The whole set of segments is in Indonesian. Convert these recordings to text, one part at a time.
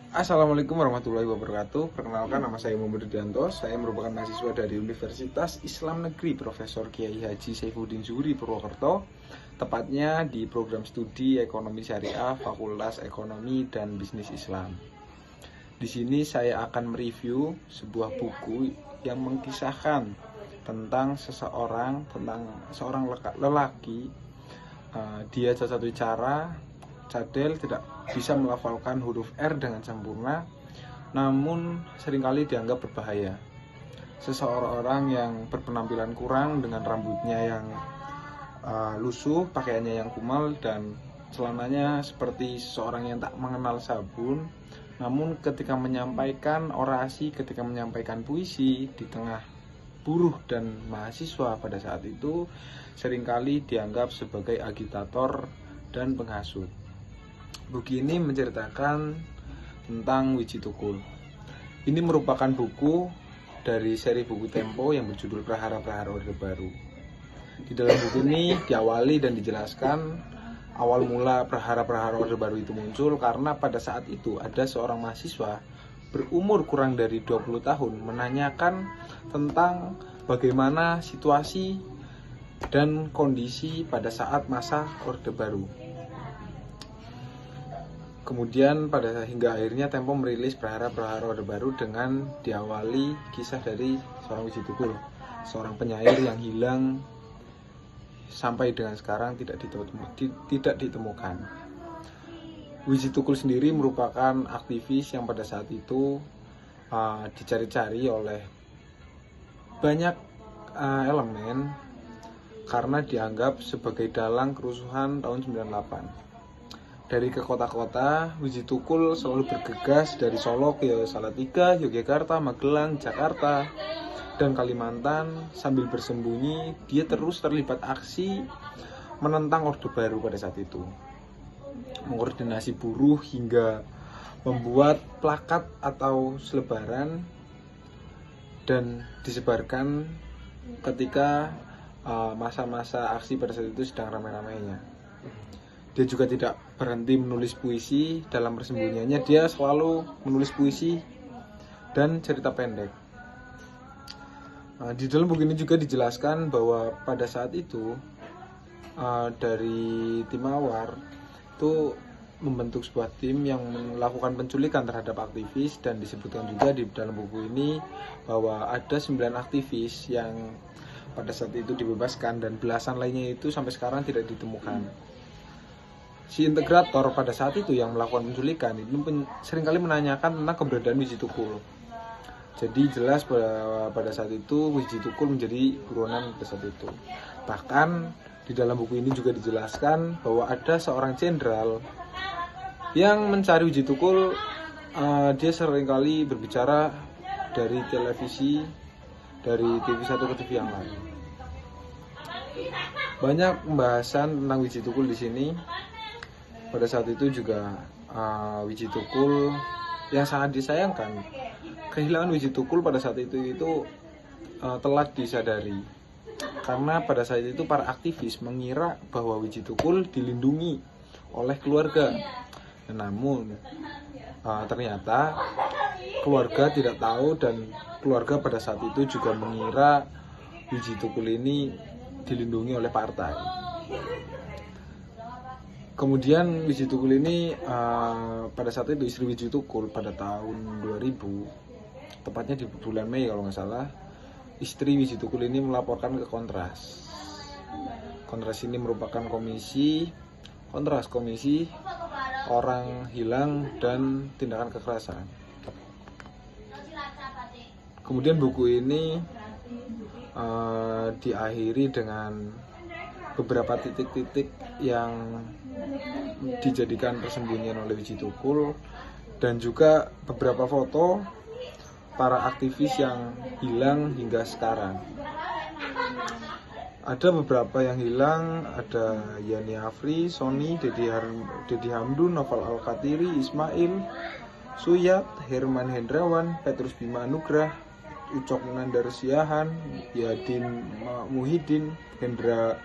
Assalamualaikum warahmatullahi wabarakatuh. Perkenalkan, nama saya Muhammad Rudianto. Saya merupakan mahasiswa dari Universitas Islam Negeri Profesor Kiai Haji Saifuddin Zuhri Purwokerto, tepatnya di program studi Ekonomi Syariah Fakultas Ekonomi dan Bisnis Islam. Di sini saya akan mereview sebuah buku yang mengisahkan tentang seorang lelaki. Dia satu cara cadel tidak bisa melafalkan huruf R dengan sempurna, namun seringkali dianggap berbahaya. Seseorang yang berpenampilan kurang dengan rambutnya yang lusuh, pakaiannya yang kumal, dan celananya seperti seseorang yang tak mengenal sabun. Namun ketika menyampaikan orasi, ketika menyampaikan puisi di tengah buruh dan mahasiswa pada saat itu, seringkali dianggap sebagai agitator dan penghasut. Buku ini menceritakan tentang Wiji Tukul. Ini merupakan buku dari seri buku Tempo yang berjudul Prahara-Prahara Orde Baru. Di dalam buku ini diawali dan dijelaskan awal mula Prahara-Prahara Orde Baru itu muncul karena pada saat itu ada seorang mahasiswa berumur kurang dari 20 tahun menanyakan tentang bagaimana situasi dan kondisi pada saat masa Orde Baru. Kemudian hingga akhirnya Tempo merilis Prahara-Prahara Orde Baru dengan diawali kisah dari seorang Wiji Tukul, seorang penyair yang hilang sampai dengan sekarang tidak ditemukan. Wiji Tukul sendiri merupakan aktivis yang pada saat itu dicari-cari oleh banyak elemen karena dianggap sebagai dalang kerusuhan tahun 98. Dari ke kota-kota, Wiji Tukul selalu bergegas dari Solo ke Salatiga, Yogyakarta, Magelang, Jakarta, dan Kalimantan. Sambil bersembunyi, dia terus terlibat aksi menentang Orde Baru pada saat itu. Mengkoordinasi buruh hingga membuat plakat atau selebaran dan disebarkan ketika masa-masa aksi pada saat itu sedang ramai-ramainya. Dia juga tidak berhenti menulis puisi. Dalam persembunyiannya dia selalu menulis puisi dan cerita pendek. Di dalam buku ini juga dijelaskan bahwa pada saat itu dari tim Mawar itu membentuk sebuah tim yang melakukan penculikan terhadap aktivis, dan disebutkan juga di dalam buku ini bahwa ada 9 aktivis yang pada saat itu dibebaskan dan belasan lainnya itu sampai sekarang tidak ditemukan. Si integrator pada saat itu yang melakukan penculikan itu seringkali menanyakan tentang keberadaan Wiji Tukul. Jadi jelas pada saat itu Wiji Tukul menjadi buronan pada saat itu. Bahkan di dalam buku ini juga dijelaskan bahwa ada seorang jenderal yang mencari Wiji Tukul. Dia seringkali berbicara dari televisi, dari TV1 ke TV yang lain. Banyak pembahasan tentang Wiji Tukul di sini. Pada saat itu juga Wiji Tukul yang sangat disayangkan, kehilangan Wiji Tukul pada saat itu telah disadari, karena pada saat itu para aktivis mengira bahwa Wiji Tukul dilindungi oleh keluarga. Namun ternyata keluarga tidak tahu, dan keluarga pada saat itu juga mengira Wiji Tukul ini dilindungi oleh partai. Kemudian Wiji Tukul ini pada saat itu istri Wiji Tukul pada tahun 2000, tepatnya di bulan Mei kalau nggak salah, istri Wiji Tukul ini melaporkan ke Kontras. Kontras ini merupakan komisi orang hilang dan tindakan kekerasan. Kemudian buku ini diakhiri dengan beberapa titik-titik yang dijadikan persembunyian oleh Wiji Tukul, dan juga beberapa foto para aktivis yang hilang hingga sekarang. Ada beberapa yang hilang, ada Yani Afri, Sony, Dedi Hamdun, Noval Al-Katiri, Ismail, Suyat, Herman Hendrawan, Petrus Bima Anugrah, Ucok Nandar Siahan, Yadin Muhyiddin, Hendra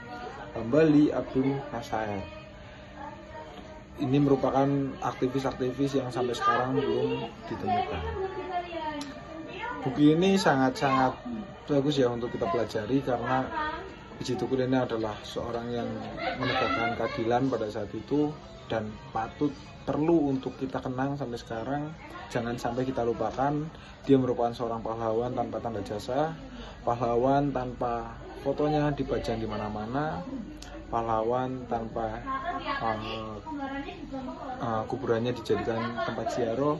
Hambali, Abdul Nasair. ini merupakan aktivis-aktivis yang sampai sekarang belum ditemukan. Buku ini sangat-sangat bagus ya untuk kita pelajari, karena Wiji Tukul ini adalah seorang yang menegakkan keadilan pada saat itu dan perlu untuk kita kenang sampai sekarang. Jangan sampai kita lupakan, dia merupakan seorang pahlawan tanpa tanda jasa, pahlawan tanpa fotonya dipajang di mana-mana, pahlawan tanpa kuburannya dijadikan tempat ziarah.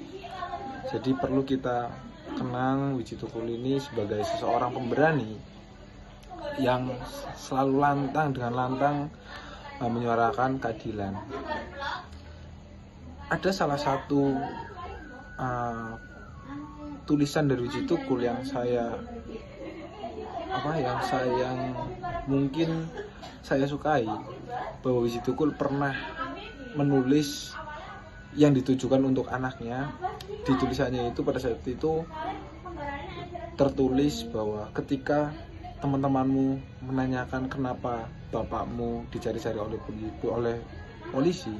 Jadi perlu kita kenang Wiji Tukul ini sebagai seseorang pemberani yang selalu dengan lantang menyuarakan keadilan. Ada salah satu tulisan dari Wiji Tukul yang mungkin saya sukai, bahwa Wiji Tukul pernah menulis yang ditujukan untuk anaknya. Di tulisannya itu pada saat itu tertulis bahwa ketika teman-temanmu menanyakan kenapa bapakmu dicari-cari oleh polisi,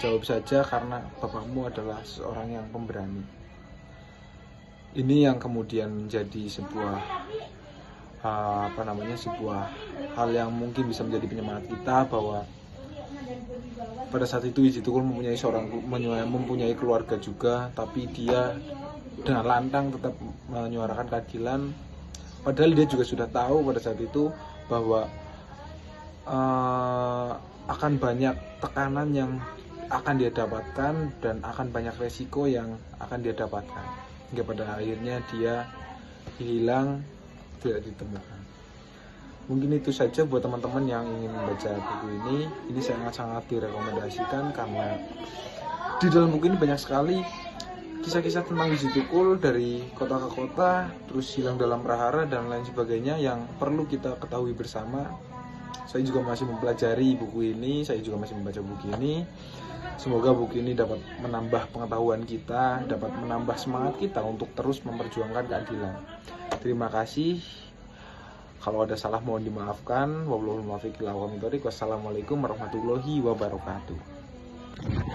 jawab saja karena bapakmu adalah seorang yang pemberani. Ini yang kemudian menjadi sebuah sebuah hal yang mungkin bisa menjadi penyemangat kita, bahwa pada saat itu Wiji Tukul mempunyai keluarga juga, tapi dia dengan lantang tetap menyuarakan keadilan. Padahal dia juga sudah tahu pada saat itu bahwa akan banyak tekanan yang akan dia dapatkan dan akan banyak resiko yang akan dia dapatkan, hingga pada akhirnya dia hilang, tidak ditemukan. Mungkin itu saja buat teman-teman yang ingin membaca buku ini. Ini sangat-sangat direkomendasikan karena di dalam buku ini banyak sekali kisah-kisah tentang Wiji Tukul dari kota ke kota, terus hilang dalam prahara dan lain sebagainya yang perlu kita ketahui bersama. Saya juga masih mempelajari buku ini, saya juga masih membaca buku ini. Semoga buku ini dapat menambah pengetahuan kita, dapat menambah semangat kita untuk terus memperjuangkan keadilan. Terima kasih. Kalau ada salah mohon dimaafkan. Wassalamualaikum warahmatullahi wabarakatuh.